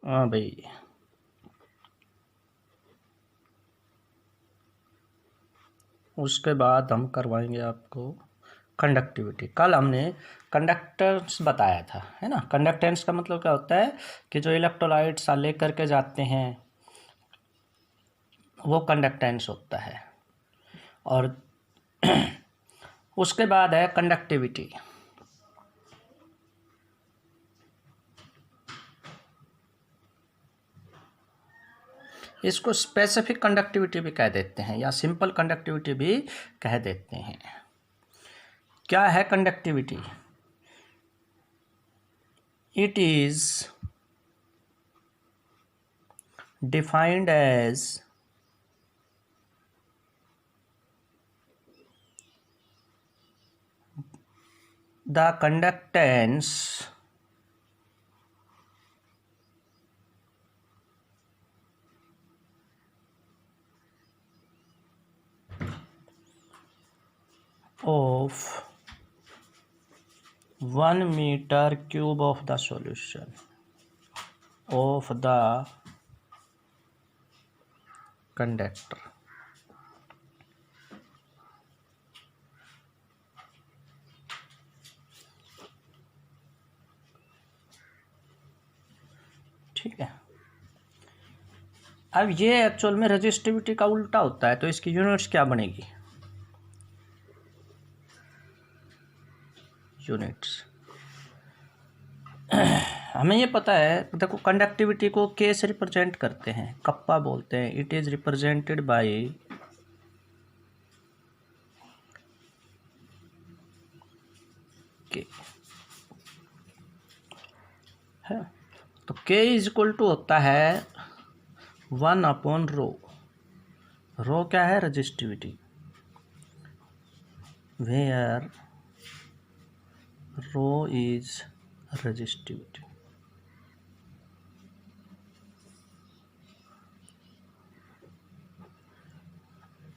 हाँ भाई, उसके बाद हम करवाएंगे आपको कंडक्टिविटी। कल हमने कंडक्टेंस बताया था, है ना। कंडक्टेंस का मतलब क्या होता है कि जो इलेक्ट्रोलाइट्स लेकर के जाते हैं वो कंडक्टेंस होता है। और उसके बाद है कंडक्टिविटी। इसको स्पेसिफिक कंडक्टिविटी भी कह देते हैं या सिंपल कंडक्टिविटी भी कह देते हैं। क्या है conductivity? It is defined as the conductance of 1 meter cube of the solution of the conductor। ठीक है। अब ये एक्चुअल में रेजिस्टिविटी का उल्टा होता है, तो इसकी यूनिट्स क्या बनेगी? यूनिट्स हमें ये पता है, देखो कंडक्टिविटी को के से रिप्रेजेंट करते हैं, कप्पा बोलते हैं। इट इज रिप्रेजेंटेड बाय के, है। तो के इज इक्वल टू होता है 1/रो। रो क्या है? Resistivity. Where rho is resistivity.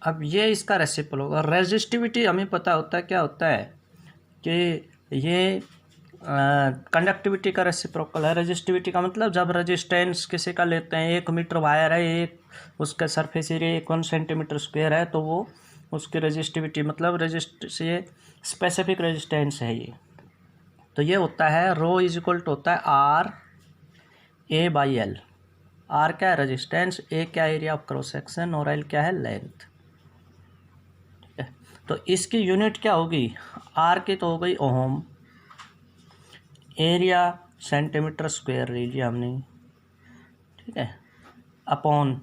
अब ये इसका रेसिप्रोकल होगा। रेजिस्टिविटी हमें पता होता है क्या होता है कि ये कंडक्टिविटी का रेसिप्रोकल है। रेजिस्टिविटी का मतलब जब रेजिस्टेंस किसी का लेते हैं, 1 मीटर वायर है, एक उसका सरफेस एरिया 1 सेंटीमीटर स्क्वायर है, तो वो उसकी रेजिस्टिविटी मतलब ये स्पेसिफिक रेजिस्टेंस है ये। तो ये होता है रो इज इक्वल टू होता है RA/L। आर क्या है? रेजिस्टेंस, ए क्या है? एरिया ऑफ क्रॉस सेक्शन, और एल क्या है? लेंथ। ठीक है। तो इसकी यूनिट क्या होगी? आर की तो हो गई ओम, एरिया सेंटीमीटर स्क्वायर ले लिया हमने, ठीक है, अपॉन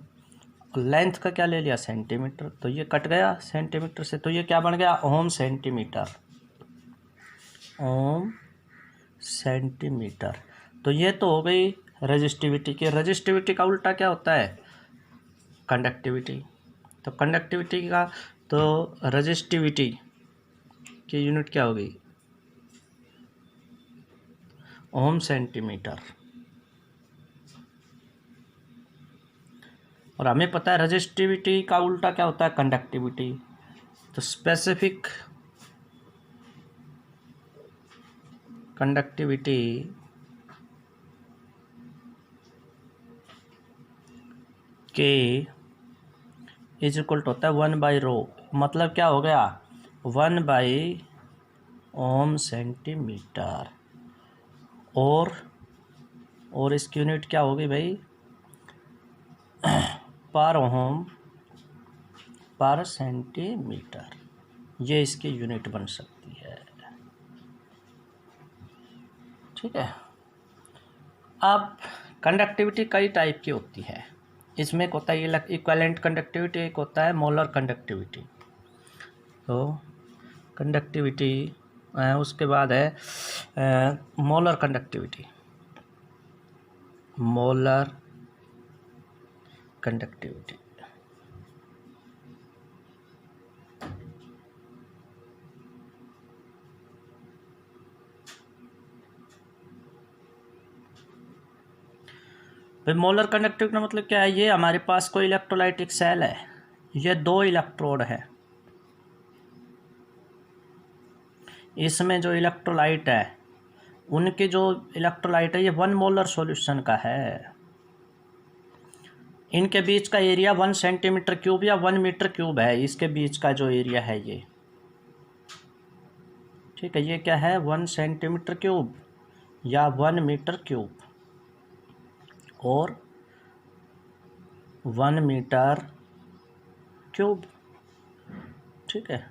लेंथ का क्या ले लिया? सेंटीमीटर। तो ये कट गया सेंटीमीटर से, तो ये क्या बन गया? ओम सेंटीमीटर। ओम सेंटीमीटर। तो ये तो हो गई रेजिस्टिविटी की। रेजिस्टिविटी का उल्टा क्या होता है? कंडक्टिविटी। तो कंडक्टिविटी का तो रेजिस्टिविटी की यूनिट क्या होगी? ओम सेंटीमीटर। और हमें पता है रेजिस्टिविटी का उल्टा क्या होता है? कंडक्टिविटी। तो स्पेसिफिक कंडक्टिविटी के इज इक्वल टू होता है 1/रो। मतलब क्या हो गया? 1/ओम सेंटीमीटर। और इसकी यूनिट क्या होगी भाई? पर ओम पर सेंटीमीटर। ये इसकी यूनिट बन सकती है। ठीक है। अब कंडक्टिविटी कई टाइप की होती है। इसमें एक होता है इक्विवेलेंट कंडक्टिविटी, एक होता है मोलर कंडक्टिविटी। तो कंडक्टिविटी उसके बाद है मोलर कंडक्टिविटी। मोलर कंडक्टिविटी भाई, मोलर कंडक्टिविटी का मतलब क्या है? ये हमारे पास कोई इलेक्ट्रोलाइटिक सेल है, ये 2 इलेक्ट्रोड है, इसमें जो इलेक्ट्रोलाइट है उनके जो इलेक्ट्रोलाइट है ये 1 मोलर सॉल्यूशन का है। इनके बीच का एरिया 1 सेंटीमीटर क्यूब या 1 मीटर क्यूब है, इसके बीच का जो एरिया है ये, ठीक है, ये क्या है 1 सेंटीमीटर क्यूब या 1 मीटर क्यूब और 1 मीटर क्यूब, ठीक है।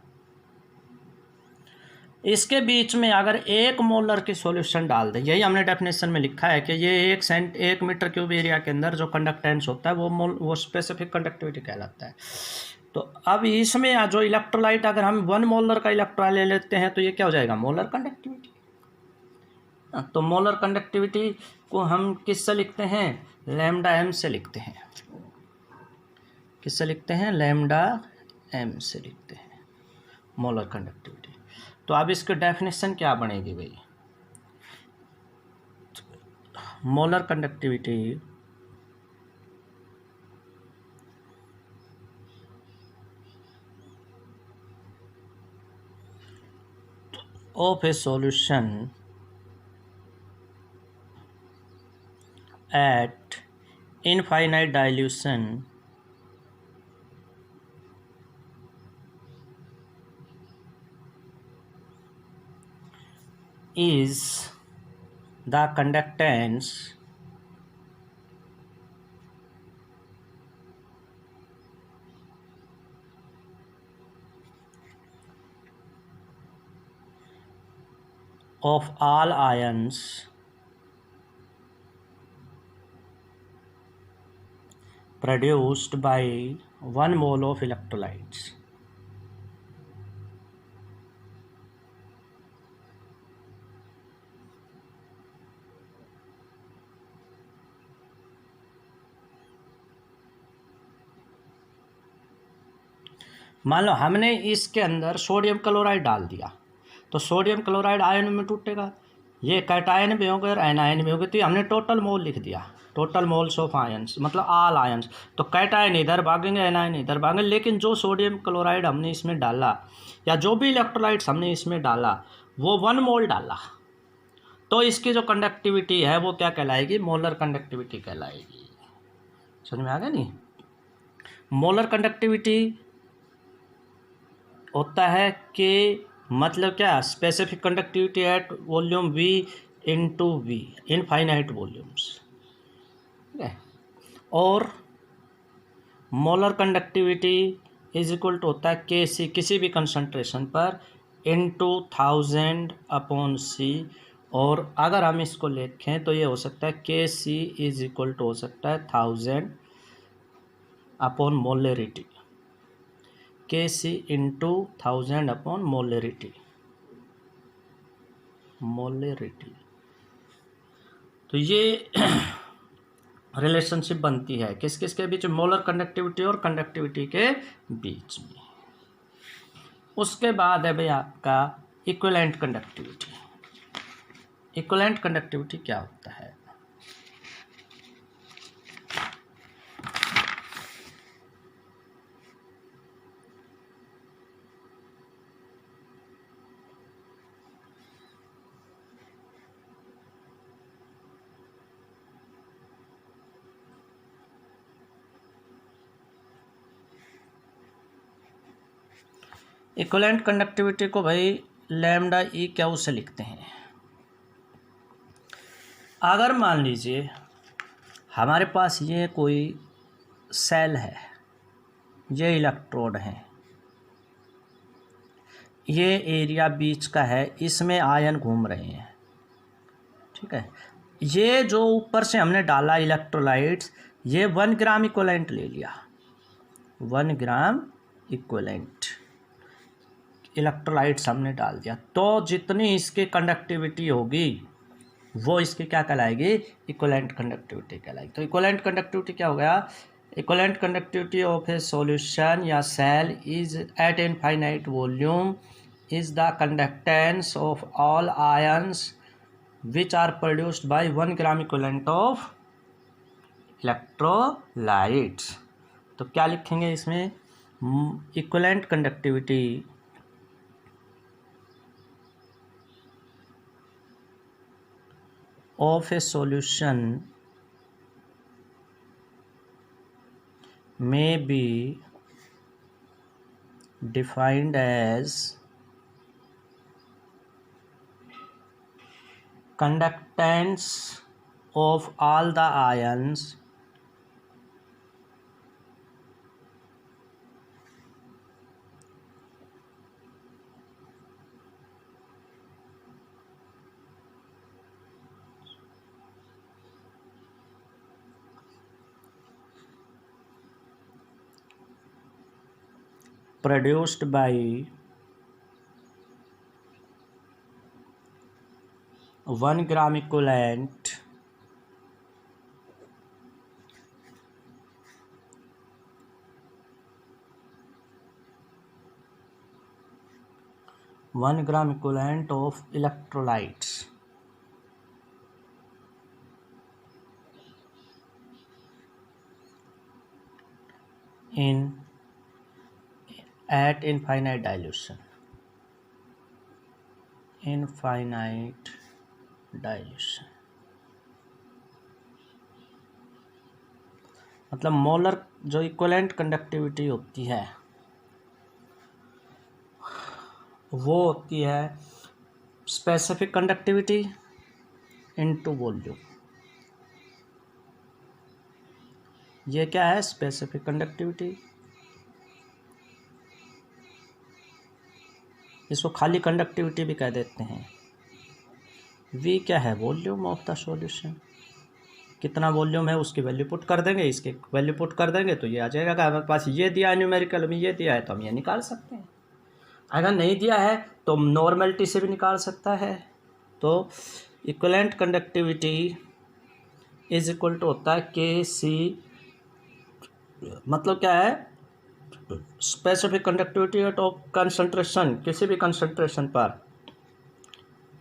इसके बीच में अगर 1 मोलर की सॉल्यूशन डाल दें, यही हमने डेफिनेशन में लिखा है कि ये 1 मीटर क्यूब एरिया के अंदर जो कंडक्टेंस होता है वो स्पेसिफिक कंडक्टिविटी कहलाता है। तो अब इसमें जो इलेक्ट्रोलाइट अगर हम 1 मोलर का इलेक्ट्रोलाइट ले लेते हैं तो ये क्या हो जाएगा, मोलर कंडक्टिविटी। तो मोलर कंडक्टिविटी को हम किससे लिखते हैं, लैम्डा एम से लिखते हैं। किससे लिखते हैं, लैम्डा एम से लिखते हैं मोलर कंडक्टिविटी। तो अब इसकी डेफिनेशन क्या बनेगी भाई, molar conductivity of a solution at infinite dilution is the conductance of all ions produced by 1 mole of electrolytes. मान लो हमने इसके अंदर सोडियम क्लोराइड डाल दिया, तो सोडियम क्लोराइड आयन में टूटेगा, ये कैटायन भी होंगे और एनायन भी होंगे, तो हमने टोटल मोल लिख दिया, टोटल मोल्स ऑफ आयंस मतलब ऑल आयंस। तो कैटायन इधर भागेंगे, एनायन इधर भागेंगे, लेकिन जो सोडियम क्लोराइड हमने इसमें डाला या जो भी इलेक्ट्रोलाइट्स हमने इसमें डाला वो 1 मोल डाला, तो इसकी जो कंडक्टिविटी है वो क्या कहलाएगी, मोलर कंडक्टिविटी कहलाएगी। समझ में आ गया नहीं। मोलर कंडक्टिविटी होता है कि मतलब क्या, specific conductivity at volume V into V, infinite volumes, ठीक है। और molar conductivity is equal to होता है Kc, किसी भी कंसंट्रेशन पर, इंटू 1000 अपॉन C। और अगर हम इसको लिखें तो ये हो सकता है Kc इज इक्वल टू हो सकता है 1000 upon molarity, Kc into 1000 upon molarity. तो ये रिलेशनशिप बनती है किस किस के बीच, मोलर कंडक्टिविटी और कंडक्टिविटी के बीच में। उसके बाद है भाई आपका इक्विवेलेंट कंडक्टिविटी। इक्विवेलेंट कंडक्टिविटी क्या होता है, इक्विवेलेंट कंडक्टिविटी को भाई लैम्डा ई क्यू से लिखते हैं। अगर मान लीजिए हमारे पास ये कोई सेल है, ये इलेक्ट्रोड है, ये एरिया बीच का है, इसमें आयन घूम रहे हैं, ठीक है। ये जो ऊपर से हमने डाला इलेक्ट्रोलाइट्स, ये 1 ग्राम इक्विवेलेंट ले लिया, 1 ग्राम इक्विवेलेंट इलेक्ट्रोलाइट्स हमने डाल दिया, तो जितनी इसकी कंडक्टिविटी होगी वो इसकी क्या कहलाएगी, इक्विवेलेंट कंडक्टिविटी कहलाएगी। तो इक्विवेलेंट कंडक्टिविटी क्या हो गया, equivalent conductivity of a solution या cell is at infinite volume is the conductance of all ions which are produced by 1 gram equivalent of electrolytes. तो क्या लिखेंगे इसमें, equivalent conductivity of a solution may be defined as conductance of all the ions produced by 1 gram equivalent of electrolytes at infinite dilution. मतलब molar जो equivalent conductivity होती है वो होती है स्पेसिफिक कंडक्टिविटी इनटू वॉल्यूम। ये क्या है? Specific conductivity. इसको खाली कंडक्टिविटी भी कह देते हैं। V क्या है? Volume of the solution. कितना वॉल्यूम है उसकी वैल्यू पुट कर देंगे, इसके वैल्यू पुट कर देंगे तो ये आ जाएगा। कि हमारे पास ये दिया है न्यूमेरिकल में, ये दिया है तो हम ये निकाल सकते हैं। अगर नहीं दिया है तो नॉर्मेलिटी से भी निकाल सकता है। तो equivalent conductivity is equal to होता है Kc, मतलब क्या है? स्पेसिफिक कंडक्टिविटी ऑफ कंसंट्रेशन, किसी भी कंसंट्रेशन पर,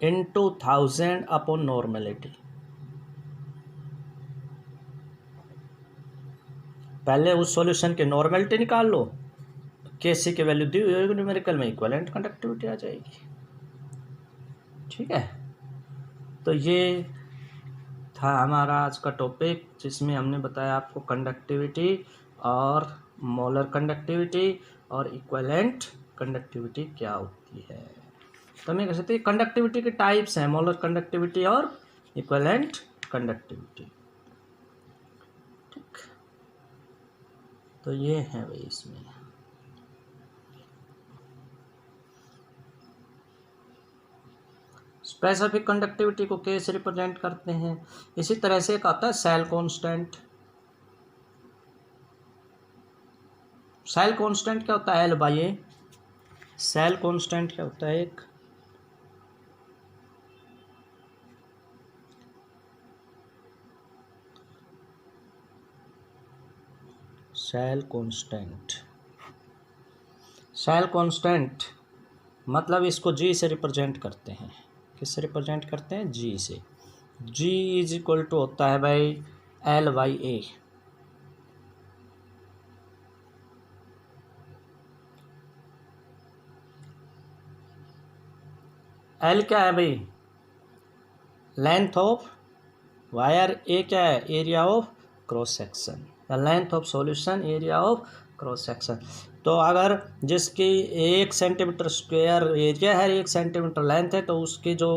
इनटू 1000 अपॉन नॉर्मेलिटी। पहले उस सॉल्यूशन की नॉर्मेलिटी निकाल लो, Kc की वैल्यू दी हुई होगी न्यूमेरिकल में, इक्विवेलेंट कंडक्टिविटी आ जाएगी। ठीक है, तो ये था हमारा आज का टॉपिक, जिसमें हमने बताया आपको कंडक्टिविटी और मोलर कंडक्टिविटी और इक्विवेलेंट कंडक्टिविटी क्या होती है। तो मैं कह सकते हैं कंडक्टिविटी के टाइप्स हैं, मोलर कंडक्टिविटी और इक्विवेलेंट कंडक्टिविटी। ठीक, तो ये है भाई इसमें। स्पेसिफिक कंडक्टिविटी को कैसे रिप्रेजेंट करते हैं? इसी तरह से एक आता है सेल कांस्टेंट। सेल कांस्टेंट क्या होता है? L/A। सेल कांस्टेंट क्या होता है? एक सेल कांस्टेंट मतलब इसको G से रिप्रेजेंट करते हैं। किससे रिप्रेजेंट करते हैं? G से। G इज इक्वल टू होता है भाई L/A। L क्या है भाई? Length of wire. A क्या है? एरिया ऑफ क्रॉस सेक्शन, या length of solution, area of cross section. तो अगर जिसकी 1 सेंटीमीटर स्क्वायर एरिया है, 1 सेंटीमीटर लेंथ है, तो उसकी जो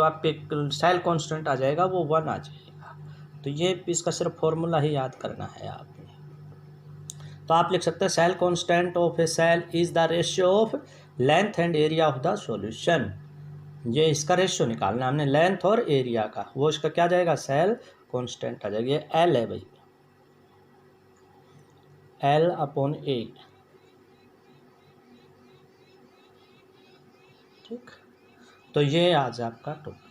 आपके सेल कांस्टेंट आ जाएगा वो 1 आ जाएगा। तो ये इसका सिर्फ फॉर्मूला ही याद करना है आपने। तो आप लिख सकते हैं cell constant of a cell is the ratio of length and area of the solution. ये इसका रेशियो निकालना है हमने, लेंथ और एरिया का। वो इसका क्या जाएगा? सेल कांस्टेंट आ जाएगा। ये L है भाई, L/A। ठीक, तो ये आज आपका टॉपिक।